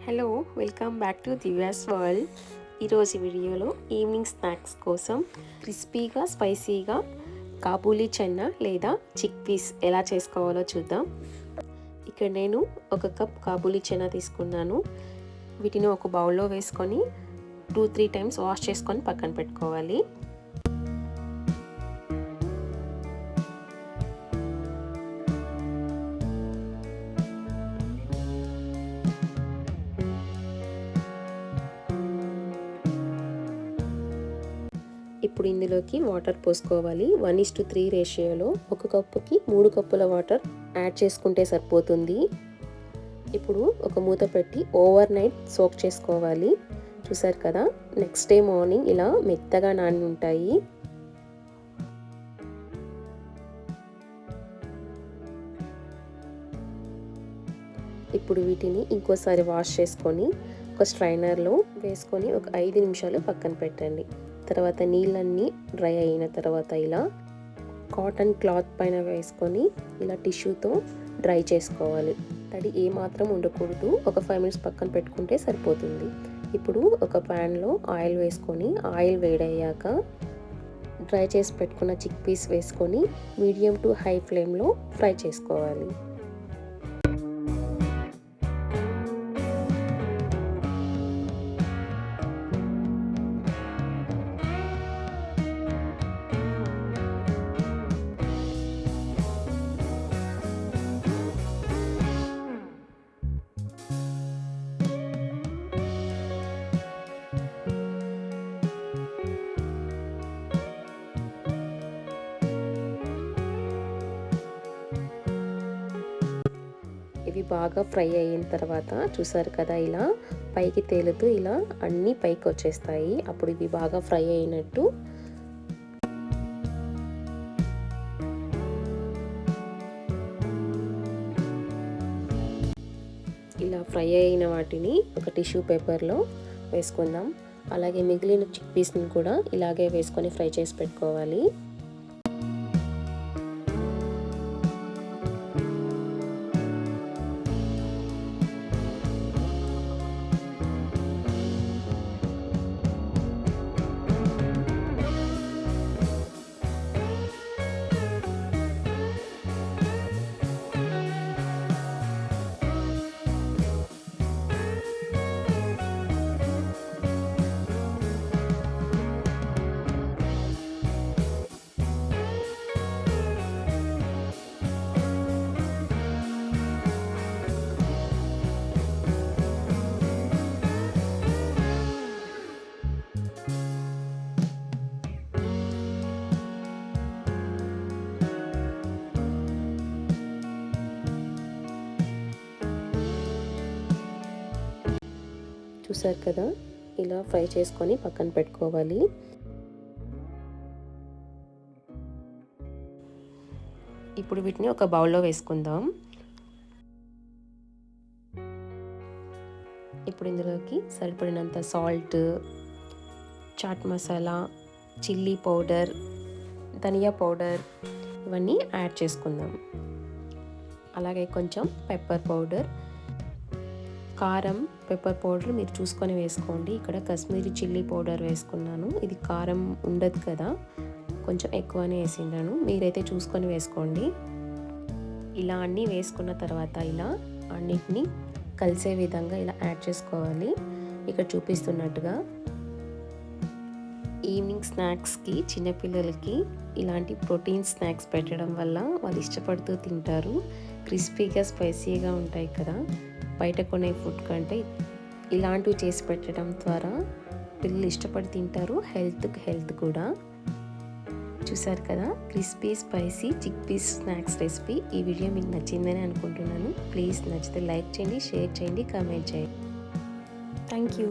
Hello, welcome back to Divya's world. ఈరోజు వీడియోలో evening snacks కోసం క్రిస్పీగా స్పైసీగా కాబూలీ చెన్నా లేదా చిక్ పీస్ ఎలా చేసుకోవాలో చూద్దాం. ఇక్కడ నేను 1 కప్ కాబూలీ చెన్నా తీసుకున్నాను. వీటిని ఒక బౌల్లో వేసుకొని 2-3 టైమ్స్ వాష్ చేసుకొని పక్కన పెట్టుకోవాలి. ఇప్పుడు ఇందులోకి వాటర్ పోసుకోవాలి. 1:3 రేషియోలో 1 కప్పుకి 3 కప్పుల వాటర్ యాడ్ చేసుకుంటే సరిపోతుంది. ఇప్పుడు ఒక మూత పెట్టి ఓవర్ నైట్ సోక్ చేసుకోవాలి. చూసారు కదా, నెక్స్ట్ డే మార్నింగ్ ఇలా మెత్తగా నాని ఉంటాయి. ఇప్పుడు వీటిని ఇంకోసారి వాష్ చేసుకొని ఒక స్ట్రైనర్లో వేసుకొని ఒక 5 నిమిషాలు పక్కన పెట్టండి. తర్వాత నీళ్ళన్నీ డ్రై అయిన తర్వాత ఇలా కాటన్ క్లాత్ పైన వేసుకొని ఇలా టిష్యూతో డ్రై చేసుకోవాలి. తడి ఏమాత్రం ఉండకూడదు. ఒక 5 మినిట్స్ పక్కన పెట్టుకుంటే సరిపోతుంది. ఇప్పుడు ఒక ప్యాన్లో ఆయిల్ వేసుకొని ఆయిల్ వేడయ్యాక డ్రై చేసి పెట్టుకున్న చిక్ పీస్ వేసుకొని మీడియం టు హై ఫ్లేమ్లో ఫ్రై చేసుకోవాలి. ఇవి బాగా ఫ్రై అయిన తర్వాత చూసారు కదా, ఇలా పైకి తేలుతూ ఇలా అన్నీ పైకి వచ్చేస్తాయి. అప్పుడు ఇవి బాగా ఫ్రై అయినట్టు. ఇలా ఫ్రై అయిన వాటిని ఒక టిష్యూ పేపర్లో వేసుకుందాం. అలాగే మిగిలిన చిక్ పీస్ని కూడా ఇలాగే వేసుకొని ఫ్రై చేసి పెట్టుకోవాలి. చూసారు కదా, ఇలా ఫ్రై చేసుకొని పక్కన పెట్టుకోవాలి. ఇప్పుడు వీటిని ఒక బౌల్లో వేసుకుందాం. ఇప్పుడు ఇందులోకి సరిపడినంత salt, chaat masala, chilli powder, ధనియా పౌడర్ ఇవన్నీ యాడ్ చేసుకుందాం. అలాగే కొంచెం పెప్పర్ పౌడర్, కారం, పెప్పర్ పౌడర్ మీరు చూసుకొని వేసుకోండి. ఇక్కడ కాశ్మీరీ చిల్లీ పౌడర్ వేసుకున్నాను. ఇది కారం ఉండదు కదా, కొంచెం ఎక్కువనే వేసిండాను. మీరైతే చూసుకొని వేసుకోండి. ఇలా అన్నీ వేసుకున్న తర్వాత ఇలా అన్నిటినీ కలిసే విధంగా ఇలా యాడ్ చేసుకోవాలి. ఇక్కడ చూపిస్తున్నట్టుగా. ఈవినింగ్ స్నాక్స్కి చిన్నపిల్లలకి ఇలాంటి ప్రోటీన్ స్నాక్స్ పెట్టడం వల్ల వాళ్ళు ఇష్టపడుతూ తింటారు. క్రిస్పీగా స్పైసీగా ఉంటాయి కదా. బయట కొనే ఫుడ్ కంటే ఇలాంటివి చేసి పెట్టడం ద్వారా పిల్లలు ఇష్టపడి తింటారు. హెల్త్ కూడా. చూసారు కదా, crispy spicy chickpeas snacks recipe. ఈ వీడియో మీకు నచ్చిందని అనుకుంటున్నాను. ప్లీజ్ నచ్చితే లైక్ చేయండి, షేర్ చేయండి, కామెంట్ చేయండి. Thank you.